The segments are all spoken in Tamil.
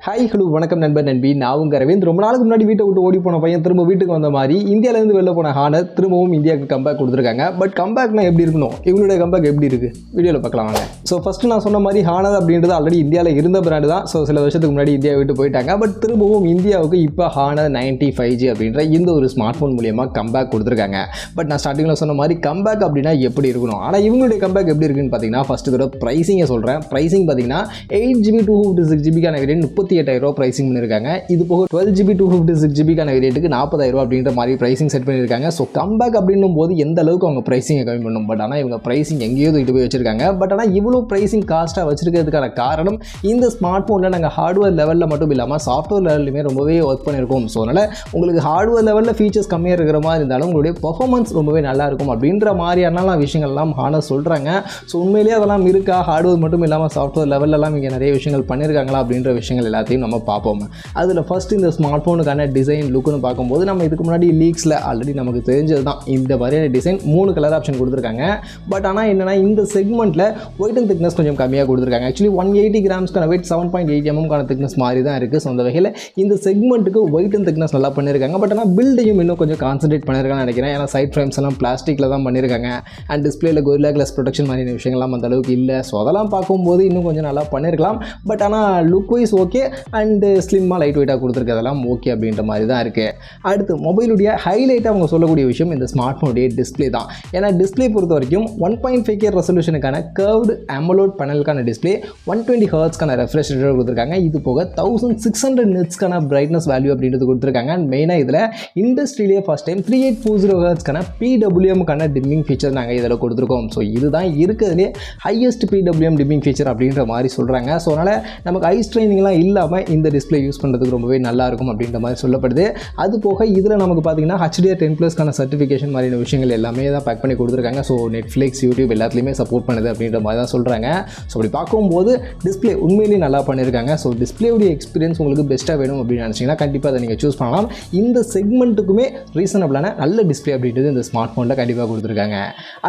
ஹாய் ஹலோ வணக்கம் நண்பர் நண்பி. நான் உங்கள் அரவிந்த். ரொம்ப நாளுக்கு முன்னாடி வீட்டை விட்டு ஓடி போன பையன் திரும்ப வீட்டுக்கு வந்த மாதிரி இந்தியாவிலேருந்து வெளில போன ஹானர் திரும்பவும் இந்தியாவுக்கு கம்பேக் கொடுத்துருக்காங்க. பட் கம்பேக்னா எப்படி இருக்கணும், இவங்களுடைய கம்பேக் எப்படி இருக்குது வீடியோவில் பார்க்கலாம் வாங்க. ஸோ ஃபஸ்ட்டு நான் சொன்ன மாதிரி ஹானர் அப்படின்றது ஆல்ரெடி இந்தியாவில் இருந்த பிராண்டு தான். ஸோ சில வருஷத்துக்கு முன்னாடி இந்தியா விட்டு போயிட்டாங்க. பட் திரும்பவும் இந்தியாவுக்கு இப்போ ஹானர் 95G அப்படின்ற இந்த ஒரு ஸ்மார்ட் ஃபோன் மூலியமாக கம்பேக் கொடுத்துருக்காங்க. பட் நான் ஸ்டார்டிங்கில் சொன்ன மாதிரி கம்பேக் அப்படின்னா எப்படி இருக்கணும், ஆனால் இவங்களுடைய கம்பேக் எப்படி இருக்குன்னு பார்த்தீங்கன்னா ஃபஸ்ட்டு கூட ப்ரைஸிங்கை சொல்கிறேன். ப்ரைஸிங் பார்த்தீங்கன்னா 8GB 256GB வேரியன்ட் 38,000 ப்ரைசிங் பண்ணியிருக்காங்க. இது போக 12GB 256GB வேரியன்ட்டுக்கு 40,000 அப்படின்ற மாதிரி ப்ரைசிங் செட் பண்ணியிருக்காங்க. ஸோ கம்பேக் அப்படின்னும் போது எந்த அளவுக்கு அவங்க ப்ரைசிங்கை கம்மி பண்ணும். பட் ஆனால் இவங்க ப்ரைசிங் எங்கேயோ தூக்கிட்டு போய் வச்சிருக்காங்க. பட் ஆனால் இவ்வளோ ப்ரைசிங் காஸ்ட்டாக வச்சிருக்கிறதுக்கான காரணம் இந்த ஸ்மார்ட் ஃபோனில் நாங்கள் ஹார்ட்வேர் லெவலில் மட்டும் இல்லாமல் சாஃப்ட்வேர் லெவல்லையுமே ரொம்பவே ஒர்க் பண்ணியிருக்கோம். ஸோ அதனால் உங்களுக்கு ஹார்ட்வேர் லெவலில் ஃபீச்சர்ஸ் கம்மியாக இருக்கிற மாதிரி இருந்தாலும் உங்களுடைய பர்ஃபார்மன்ஸ் ரொம்பவே நல்லா இருக்கும் அப்படின்ற மாதிரியான விஷயங்கள்லாம் ஹானர் சொல்கிறாங்க. ஸோ உண்மையிலேயே அதெல்லாம் இருக்கா, ஹார்ட்வேர் மட்டும் இல்லாமல் சாஃப்ட்வேர் லெவலெல்லாம் இங்கே நிறைய விஷயங்கள் பண்ணியிருக்காங்களா அப்படின்ற விஷயங்கள் எல்லாத்தையும் நம்ம பார்ப்போம். அதில் ஃபஸ்ட் இந்த ஸ்மார்ட் ஃபோனுக்கான டிசைன் லுக்குன்னு பார்க்கும்போது நம்ம இதுக்கு முன்னாடி லீக்ஸில் ஆல்ரெடி நமக்கு தெரிஞ்சது தான். இந்த மாதிரியான டிசைன் 3 கலர் ஆப்ஷன் கொடுத்துருக்காங்க. பட் ஆனால் என்னென்னா இந்த செக்மெண்ட்டில் வெயிட் அண்ட் திக்னஸ் கொஞ்சம் கம்மியாக கொடுத்துருக்காங்க. ஆக்சுவலி 180 கிராம்ஸ்க்கான வெயிட் 7.8 mm திக்னஸ் மாதிரி தான் இருக்குது. ஸோ அந்த வகையில் இந்த செக்மெண்ட்டுக்கு வெயிட் அண்ட் திக்னஸ் நல்லா பண்ணியிருக்காங்க. பட் ஆனால் பில்டையும் இன்னும் கொஞ்சம் கான்சன்ட்ரேட் பண்ணியிருக்கான்னு நினைக்கிறேன். ஏன்னா சைட் ஃப்ரேம்ஸ் எல்லாம் பிளாஸ்டிக்கில் தான் பண்ணியிருக்காங்க. அண்ட் டிஸ்பிளேல கொரில்லா கிளாஸ் ப்ரொடெக்ஷன் மாதிரியான விஷயங்கள்லாம் அந்த அளவுக்கு இல்லை. ஸோ அதெல்லாம் பார்க்கும்போது இன்னும் கொஞ்சம் நல்லா பண்ணியிருக்கலாம். பட் ஆனால் லுக் வைஸ் ஓகே அண்டு ஸ்லிம்மாக லைட் வெயிட்டாக கொடுத்துருக்கதெல்லாம் ஓகே அப்படின்ற மாதிரி தான் இருக்குது. அடுத்து மொபைலுடைய ஹைலைட்டாக அவங்க சொல்லக்கூடிய விஷயம் இந்த ஸ்மார்ட் ஃபோனுடைய டிஸ்பிளே தான். ஏன்னா டிஸ்பிளே பொறுத்த வரைக்கும் 1.5K ரெசல்யூஷனுக்கான கர்வ்டு AMOLED பேனலுக்கான டிஸ்பிளே, 120 ஹெர்ட்ஸ்க்கான ரெஃப்ரெஷ் ரேட் கொடுத்துருக்காங்க. இது போக 1600 நிட்ஸ்க்கான பிரைட்னஸ் வேல்யூ அப்படின்றது கொடுத்துருக்காங்க. அண்ட் மெயினாக இதில் இண்டஸ்ட்ரியிலேயே ஃபஸ்ட் டைம் 3840 ஹெர்ட்ஸ்க்கான PWM-க்கான டிம்மிங் ஃபீச்சர் நாங்கள் இதில் கொடுத்துருக்கோம். ஸோ இதுதான் இருக்கிறதுலே ஹையஸ்ட் PWM டிம்மிங் ஃபீச்சர் அப்படின்ற மாதிரி சொல்கிறாங்க. ஸோ அதனால் நமக்கு ஐ ஸ்ட்ரெயினிங்லாம் இல்லாமல் இந்த டிஸ்பிளே யூஸ் பண்ணுறதுக்கு ரொம்பவே நல்லாயிருக்கும் அப்படின்ற மாதிரி சொல்லப்படுது. அது போக இதில் நமக்கு பார்த்தீங்கன்னா HDR10+க்கான சர்டிஃபிகேஷன் மாதிரியான விஷயங்கள் எல்லாமே தான் பேக் பண்ணி கொடுத்துருக்காங்க. ஸோ நெட்ஃப்ளிக்ஸ், யூடியூப் எல்லாத்துலேயுமே சப்போர்ட் பண்ணுது அப்படின்ற மாதிரி தான் சொல்கிறாங்க. ஸோ அப்படி பார்க்கும்போது டிஸ்பிளே உண்மையிலேயே நல்லா பண்ணியிருக்காங்க. ஸோ டிஸ்பிளேவுடைய எக்ஸ்பீரியன்ஸ் உங்களுக்கு பெஸ்ட்டாக வேணும் அப்படின்னு நினச்சிங்கன்னா கண்டிப்பாக அதை நீங்கள் சூஸ் பண்ணலாம். இந்த செக்மெண்ட்டுக்குமே ரீசனபிளான நல்ல டிஸ்பிளே அப்படின்றது இந்த ஸ்மார்ட் ஃபோனில் கண்டிப்பாக கொடுத்துருக்காங்க.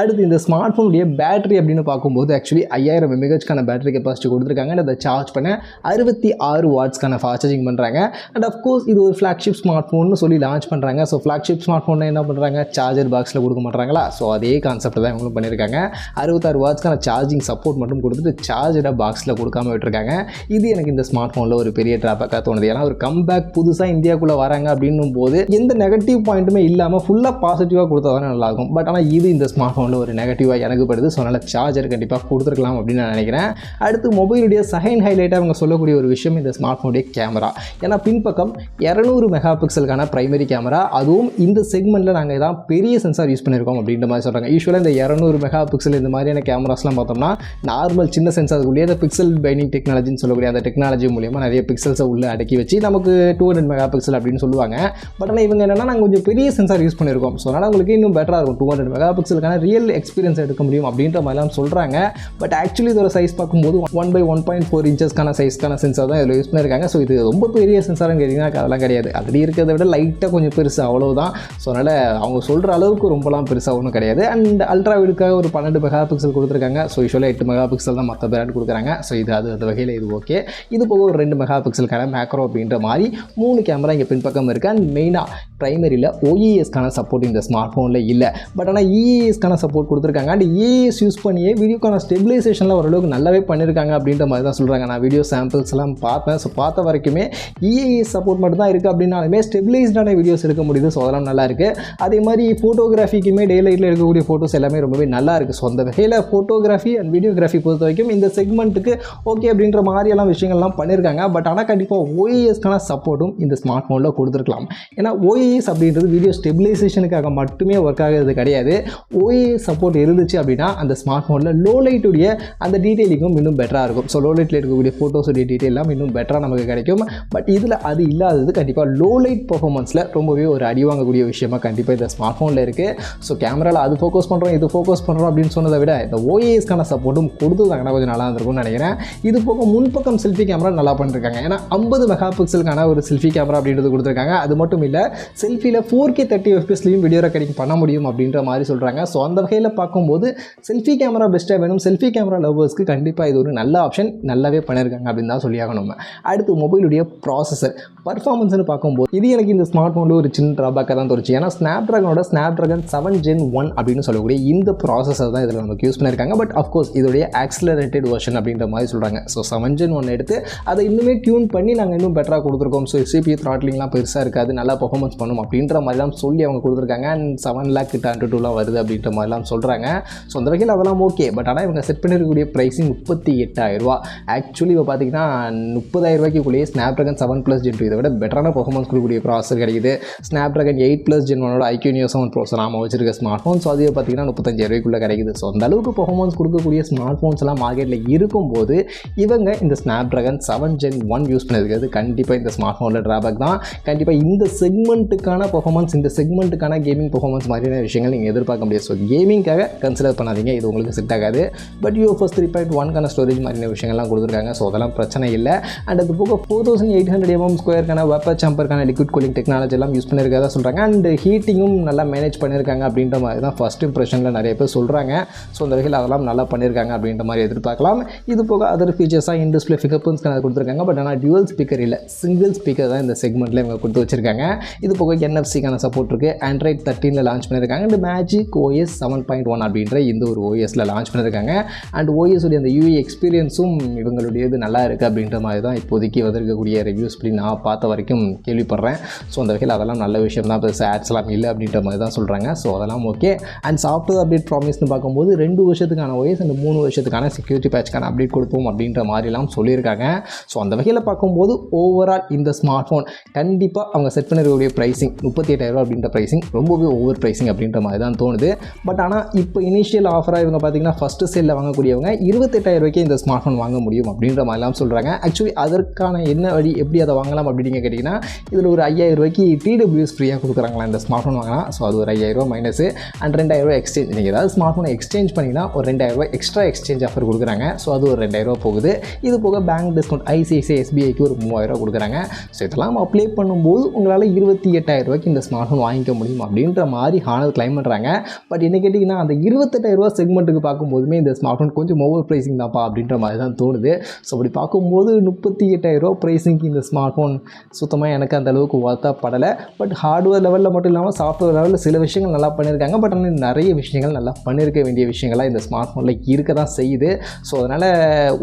அடுத்து இந்த ஸ்மார்ட் ஃபோனுடைய பேட்டரி அப்படின்னு பார்க்கும்போது ஆக்சுவலி 5000 mAhக்கான பேட்டரி கெப்பாசிட்டி கொடுத்துருக்காங்க. அதை சார்ஜ் பண்ண 66 வாட்ஸ்க்கான ஃபாஸ்ட் சார்ஜிங் பண்ணுறாங்க. அண்ட் அஃப்கோர்ஸ் இது ஒரு ஃப்ளாக்ஷிப் ஸ்மார்ட் ஃபோன்னு சொல்லி லான்ச் பண்ணுறாங்க. ஸோ ஃப்ளாக்ஷிப் ஸ்மார்ட் ஃபோனில் என்ன பண்ணுறாங்க, சார்ஜர் பாக்ஸில் கொடுக்க மாட்டாங்களா. ஸோ அதே கான்செப்ட் தான் இவங்களும் பண்ணியிருக்காங்க. 66 வாட்ஸ்க்கான சார்ஜிங் சப்போர்ட் மட்டும் கொடுத்துட்டு சார்ஜராக பாக்ஸில் கொடுக்காம விட்டுருக்காங்க. இது எனக்கு இந்த ஸ்மார்ட் ஃபோனில் ஒரு பெரிய ட்ராபேக்காக தோணுது. ஏன்னா ஒரு கம்பேக் புதுசாக இந்தியாவுக்குள்ளே வராங்க அப்படின்னும் போது எந்த நெகட்டிவ் பாயிண்ட்டுமே இல்லாமல் ஃபுல்லாக பாசிட்டிவாக கொடுத்தா தானே நல்லாயிருக்கும். பட் ஆனால் இது இந்த ஸ்மார்ட் ஃபோனில் ஒரு நெகட்டிவாக எனக்கு படுது. ஸோ அதனால் சார்ஜர் கண்டிப்பாக கொடுத்துருக்கலாம் அப்படின்னு நான் நினைக்கிறேன். அடுத்து மொபைலுடைய செகண்ட் ஹைலைட்டாக அவங்க சொல்லக்கூடிய ஒரு விஷயம் இந்த ஸ்மார்ட் ஃபோனுடைய கேமரா. ஏன்னா பின்பக்கம் 200 மெகாபிக்சலுக்கான பிரைமரி கேமரா, அதுவும் இந்த செக்மெண்ட்டில் நாங்கள் தான் பெரிய சென்சார் யூஸ் பண்ணியிருக்கோம் அப்படின்ற மாதிரி சொல்கிறாங்க. யூஸ்வலாக இந்த 200 மெகாபிக்சல் இந்த மாதிரியான கேமராஸ்லாம் பார்த்தோம்னா நார்மல் சின்ன சென்சாருக்குள்ளேயே அந்த பிக்சல் பைண்டிங் டெக்னாலஜின்னு சொல்லக்கூடிய அந்த டெக்னாலஜி மூலியமாக நிறைய பிக்சல்ஸை உள்ளே அடக்கி வச்சு நமக்கு 200 மெகாபிக்சல் அப்படின்னு சொல்லுவாங்க. பட் ஆனால் இவங்க என்னென்னா நாங்கள் கொஞ்சம் பெரிய சென்சார் யூஸ் பண்ணியிருக்கோம். ஸோ அதனால் உங்களுக்கு இன்னும் பெட்டராக இருக்கும், 200 மெகாபிக்சலுக்கான ரியல் எக்ஸ்பீரியன்ஸ் எடுக்க முடியும் அப்படின்ற மாதிரிலாம் சொல்கிறாங்க. பட் ஆக்சுவலி இதோட சைஸ் பார்க்கும்போது 1/1.4 இன்ச்சஸ்க்கான சைஸ்க்கான சென்சார் தான் இதில் யூஸ் பண்ணியிருக்காங்க. ஸோ இது ரொம்ப பெரிய சென்சார்னு கேட்டிங்கன்னா அதெல்லாம் கிடையாது. ஆல்ரெடி இருக்கிறத விட லைட்டாக கொஞ்சம் பெருசு அவ்வளோதான். ஸோ அதனால் அவங்க சொல்கிற அளவுக்கு ரொம்பலாம் பெருசாக ஒன்றும் கிடையாது. அண்ட் அல்ட்ரா வீடுக்காக ஒரு 12 மெகாபிக்சல் கொடுத்துருக்காங்க. ஸோ யூஸ்வலாக 8 மெகாபிக்சல் தான் மற்ற பிராண்ட் கொடுக்குறாங்க. ஸோ இது அந்த வகையில் இது ஓகே. இது போக ஒரு 2 மெகாபிக்சலுக்கான மேக்ரோ அப்படின்ற மாதிரி 3 கேமரா இங்கே பின்பக்கம் இருக்குது. அண்ட் மெயினாக ப்ரைமரியில் OES-க்கான சப்போர்ட் இந்த ஸ்மார்ட் ஃபோனில் இல்லை. பட் ஆனால் EAS-க்கான சப்போர்ட் கொடுத்துருக்காங்க. அண்ட் EAS யூஸ் பண்ணியே வீடியோக்கான ஸ்டெபிலைசேஷனில் ஓரளவுக்கு நல்லாவே பண்ணியிருக்காங்க அப்படின்ற மாதிரி தான் சொல்கிறாங்க. நான் வீடியோ சாம்பிள்ஸ் எல்லாம் பார்த்தேன். ஸோ பார்த்த வரைக்குமே EAS சப்போர்ட் மட்டும் தான் இருக்குது அப்படின்னாலுமே ஸ்டெபிலைஸ்டான வீடியோஸ் எடுக்க முடியுது. ஸோ அதெல்லாம் நல்லா இருக்குது. அதே மாதிரி ஃபோட்டோகிராஃபிக்குமே டே லைட்டில் எடுக்கக்கூடிய ஃபோட்டோஸ் எல்லாமே ரொம்பவே நல்லா இருக்குது. ஸோ அந்த வகையில் ஃபோட்டோகிராஃபி அண்ட் வீடியோகிராஃபி பொறுத்த வரைக்கும் இந்த செக்மெண்ட்டுக்கு ஓகே அப்படின்ற மாதிரியெல்லாம் விஷயங்கள்லாம் பண்ணியிருக்காங்க. பட் ஆனால் கண்டிப்பாக OES-க்கான சப்போர்ட்டும் இந்த ஸ்மார்ட் ஃபோனில் கொடுத்துருக்கலாம். ஏன்னா OES அப்படின்றது வீடியோ ஸ்டெபிலைசேஷனுக்காக மட்டுமே ஒர்க் ஆகிறது கிடையாது. OES சப்போர்ட் இருந்துச்சு அப்படின்னா அந்த ஸ்மார்ட் ஃபோனில் லோ லைட்டுடைய அந்த டீட்டெயிலிங்கும் இன்னும் பெட்டராக இருக்கும். ஸோ லோ லைட்டில் இருக்கக்கூடிய ஃபோட்டோஸுடைய டீட்டெயிலாம் இன்னும் பெட்டராக நமக்கு கிடைக்கும். பட் இதில் அது இல்லாதது கண்டிப்பாக லோ லைட் பர்ஃபார்மன்ஸில் ரொம்பவே ஒரு அடி வாங்கக்கூடிய விஷயமாக கண்டிப்பாக இந்த ஸ்மார்ட் ஃபோனில் இருக்குது. ஸோ கேமராவில் அது ஃபோக்கஸ் பண்ணுறோம் இது ஃபோக்கஸ் பண்ணுறோம் அப்படின்னு சொன்னதை விட இந்த OES-க்கான சப்போர்ட்டும் கொடுத்துருந்தாங்கன்னா கொஞ்சம் நல்லா இருந்திருக்கும்னு நினைக்கிறேன். இது போக முன்பக்கம் செல்ஃபி கேமரா நல்லா பண்ணிருக்காங்க. ஏன்னா 50 மெகாபிக்சலுக்கான ஒரு செல்ஃபி கேமரா அப்படின்றது கொடுத்துருக்காங்க. அது மட்டும் இல்லை செல்ஃபியில் 4K 30 fps வீடியோ ரெக்கார்டிங் பண்ண முடியும் அப்படின்ற மாதிரி சொல்கிறாங்க. ஸோ அந்த வகையில் பார்க்கும்போது செல்ஃபி கேமரா பெஸ்ட்டாக வேணும், செல்ஃபி கேமரா லவ்வர்ஸ்க்கு கண்டிப்பாக இது ஒரு நல்ல ஆப்ஷன், நல்லாவே பண்ணியிருக்காங்க அப்படின்னு தான் சொல்லியாகணும். அடுத்து மொபைலுடைய ப்ராசஸர் பர்ஃபார்மன்ஸ்னு பார்க்கும்போது இது எனக்கு இந்த ஸ்மார்ட் ஃபோனில் ஒரு சின்ன ட்ராபேக்காக தான் தோணுச்சு. ஏன்னா ஸ்னாப்ட்ராகன் 7 Gen 1 அப்படின்னு சொல்லக்கூடிய இந்த ப்ராசஸர் தான் இதில் நமக்கு யூஸ் பண்ணியிருக்காங்க. பட் அஃப்கோர்ஸ் இதோடைய ஆக்சிலரேட்டட் வெர்ஷன் அப்படின்ற மாதிரி சொல்கிறாங்க. ஸோ 7 Gen 1 எடுத்து அதை இன்னுமே டியூன் பண்ணி நாங்கள் இன்னும் பெட்டராக கொடுத்துருக்கோம். ஸோ CPU த்ராட்லிங்லாம் பெருசாக இருக்காது, நல்லா பர்ஃபார்மன்ஸ் பண்ணும் அப்படின்ற மாதிரிலாம் சொல்லி அவங்க கொடுத்துருக்காங்க. அண்ட் 7 lakh கிட்ட $2 வருது அப்படின்ற மாதிரிலாம் சொல்கிறாங்க. ஸோ அந்த வகையில் அதெல்லாம் ஓகே. பட் ஆனால் இவங்க செட் பண்ணிருக்கக்கூடிய ப்ரைஸிங் 38,000. ஆக்சுவலி இப்போ பார்த்தீங்கன்னா 30,000 ஸ்னாப்ட்ராகன் 7+ Gen 2 இதை விட பெட்டரான பர்ஃபார்மன்ஸ் கொடுக்கக்கூடிய ப்ராசஸர் கிடைக்குது. Snapdragon 8+ Gen 1 iQoo Neo 7 processor நாம வச்சிருக்க ஸ்மார்ட் ஃபோன். ஸோ அது பார்த்தீங்கன்னா 35,000 கிடைக்குது. ஸோ அந்த அளவுக்கு பர்ஃபார்மன்ஸ் கொடுக்கக்கூடிய ஸ்மார்ட் ஃபோன்ஸ் எல்லாம் மார்க்கெட்டில் இருக்கும்போது இவங்க இந்த ஸ்னாப்ட்ராகன் 7 Gen 1 யூஸ் பண்ணியிருக்கிறது கண்டிப்பாக இந்த ஸ்மார்ட் ஃபோனில் ட்ராபேக் தான். கண்டிப்பாக இந்த செக்மெண்ட்டுக்கான பர்ஃபார்மன்ஸ், இந்த செக்மெண்ட்டுக்கான கேமிங் பர்ஃபார்மன்ஸ் மாதிரியான விஷயங்கள் நீங்கள் எதிர்பார்க்க முடியாது. ஸோ கேமிங்காக கன்சிடர் பண்ணாதீங்க, இது உங்களுக்கு செட் ஆகாது. பட் UFS 3.1 ஸ்டோரேஜ் மாதிரியான விஷயங்கள்லாம் கொடுத்துருக்காங்க. ஸோ அதெல்லாம் பிரச்சனை இல்லை. அண்ட் அது போக 4800 mm² வெப்பர் சாம்பருக்கான லிக்விட் கூலிங் டெக்னாலஜி எல்லாம் யூஸ் பண்ணியிருக்கதா சொல்கிறாங்க. அண்ட் ஹீட்டிங்கும் நல்லா மேனேஜ் பண்ணியிருக்காங்க அப்படின்ற மாதிரி தான் ஃபஸ்ட் இம்ப்ரெஷனில் நிறைய பேர் சொல்கிறாங்க. ஸோ அந்த வகையில் அதெல்லாம் நல்லா பண்ணியிருக்காங்க அப்படின்ற மாதிரி எதிர்பார்க்கலாம். இது போக அதர் ஃபீச்சர்ஸாக இன் டிஸ்பிளே ஃபிங்கர்பிரிண்ட்ஸ்க்கான கொடுத்துருக்காங்க. பட் ஆனால் டியூவல் ஸ்பீக்கர் இல்லை, சிங்கிள் ஸ்பீக்கர் தான் இந்த செக்மெண்ட்டில் இவங்க கொடுத்து வச்சிருக்காங்க. இது போக NFC-க்கான சப்போர்ட் இருக்குது. Android 13 லான்ச் பண்ணியிருக்காங்க. அண்ட் மேஜிக் OS 7.1 அப்படின்ற இந்த ஒரு OSல லான்ச் பண்ணியிருக்காங்க. அண்ட் OS உடைய அந்த UI எக்ஸ்பீரியன்ஸும் இவங்களுடைய இது நல்லா இருக்குது அப்படின்ற மாதிரி தான் இப்போதைக்கு வந்திருக்கக்கூடிய ரிவ்யூஸ் அப்படி நான் பார்த்த வரைக்கும் கேள்விப்படுறேன். ஸோ அந்த வகையில் அதெல்லாம் நல்ல விஷயம் தான். பெருசாக ஆட்ஸ்லாம் இல்லை அப்படின்ற மாதிரி தான் சொல்கிறாங்க. ஸோ அதெல்லாம் ஓகே. அண்ட் சாஃப்ட்வேர் அப்டேட் ப்ராமிஸ்னு பார்க்கும்போது 2 வருஷத்துக்கான OS அண்ட் 3 வருஷத்துக்கான செக்யூரிட்டி பேட்ச்க்கான அப்டேட் கொடுப்போம் அப்படின்ற மாதிரிலாம் சொல்லியிருக்காங்க. ஸோ அந்த வகையில் பார்க்கும்போது ஓவரால் இந்த ஸ்மார்ட் ஃபோன் கண்டிப்பாக அவங்க செட் பண்ணிருக்கக்கூடிய ப்ரைஸிங் 38,000 அப்படின்ற ப்ரைஸிங் ரொம்பவே ஓவர் ப்ரைஸிங் அப்படின்ற மாதிரி தான் தோணுது. பட் ஆனால் இப்போ இனிஷியல் ஆஃபராக இவங்க பார்த்தீங்கன்னா ஃபஸ்ட்டு சேலில் வாங்கக்கூடியவங்க 28,000 இந்த ஸ்மார்ட் ஃபோன் வாங்க முடியும் அப்படின்ற மாதிரிலாம் சொல்கிறாங்க. ஆக்சுவலி அதற்கான என்ன வழி, எப்படி அதை வாங்கலாம் அப்படின்னு கேட்டிங்கன்னா இதில் ஒரு 5,000 TWS ஃப்ரீயாக கொடுக்குறாங்களா இந்த ஸ்மார்ட் ஃபோன் வாங்கலாம். ஸோ அது ஒரு 5,000 மைனஸ். And 2,000 exchange. நீங்கள் ஏதாவது ஸ்மார்ட் ஃபோனை எக்ஸ்சேஞ்ச் பண்ணிங்கன்னா ஒரு 2,000 எக்ஸ்ட்ரா எக்ஸ்சேஞ்ச் ஆஃபர் கொடுக்குறாங்க. ஸோ அது ஒரு 2,000 போகுது. இது போக பேங்க் டிஸ்கவுண்ட் ICICI SBIக்கு ஒரு 3,000 கொடுக்குறாங்க. ஸோ இதெல்லாம் அப்ளை பண்ணும்போது உங்களால் 28,000 இந்த ஸ்மார்ட் ஃபோன் வாங்கிக்க முடியும் அப்படின்ற மாதிரி ஹானர் கிளைம் பண்ணுறாங்க. பட் என்ன கேட்டிங்கன்னா அந்த 28,000 செக்மெண்ட்டுக்கு பார்க்கும்போதுமே இந்த ஸ்மார்ட் ஃபோன் கொஞ்சம் ஓவர் ப்ரைஸிங் தான்ப்பா அப்படின்ற மாதிரி தான் தோணுது. ஸோ அப்படி பார்க்கும்போது 38,000 ப்ரைஸிங்க்கு இந்த ஸ்மார்ட் ஃபோன் சுத்தமாக எனக்கு அந்த அளவுக்கு வருத்தப்படலை. பட் ஹார்ட்வேர் லெவலில் மட்டும் இல்லாமல் சாஃப்ட்வேர் லெவலில் சில விஷயங்கள் நல்லா பண்ணியிருக்காங்க. பட் ஆனால் நிறைய விஷயங்கள் நல்லா பண்ணியிருக்க வேண்டிய விஷயங்கள்லாம் இந்த ஸ்மார்ட் ஃபோனில் இருக்க தான் செய்யுது. ஸோ அதனால்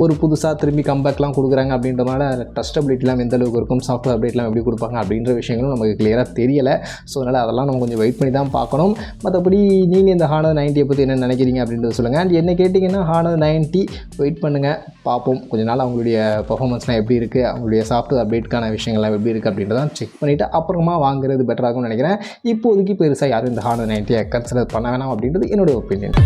ஒரு புதுசாக திரும்பி கம்பேக்லாம் கொடுக்குறாங்க அப்படின்றனால ட்ரஸ்டபிலிட்டிலாம் எந்த அளவுக்கு இருக்கும், சாஃப்ட்வேர் அப்டேட்லாம் எப்படி கொடுப்பாங்க அப்படின்ற விஷயங்களும் நமக்கு கிளியராக தெரியலை. ஸோ அதனால் அதெல்லாம் நம்ம கொஞ்சம் வெயிட் பண்ணி தான் பார்க்கணும். மற்றபடி நீங்கள் இந்த ஹானர் 90 பற்றி என்ன நினைக்கிறீங்க அப்படின்றத சொல்லுங்கள். அண்ட் என்ன கேட்டிங்கன்னா ஹானர் 90 வெயிட் பண்ணுங்கள், பார்ப்போம் கொஞ்ச நாள் அவங்களுடைய பர்ஃபார்மன்ஸ்லாம் எப்படி இருக்குது, அவங்களுடைய சாஃப்ட்வேர் அப்டேட்கான விஷயங்கள்லாம் எப்படி இருக்குது அப்படின்றதான் செக் பண்ணிவிட்டு அப்புறமா வாங்குறது பெட்டராகும்னு நினைக்கிறேன். இப்போதைக்கு பெருசாக யாரும் இந்த ஹானர் 90 கன்சிடர் பண்ண வேணாம் அப்படின்றது என்னுடைய ஒப்பீனியன்.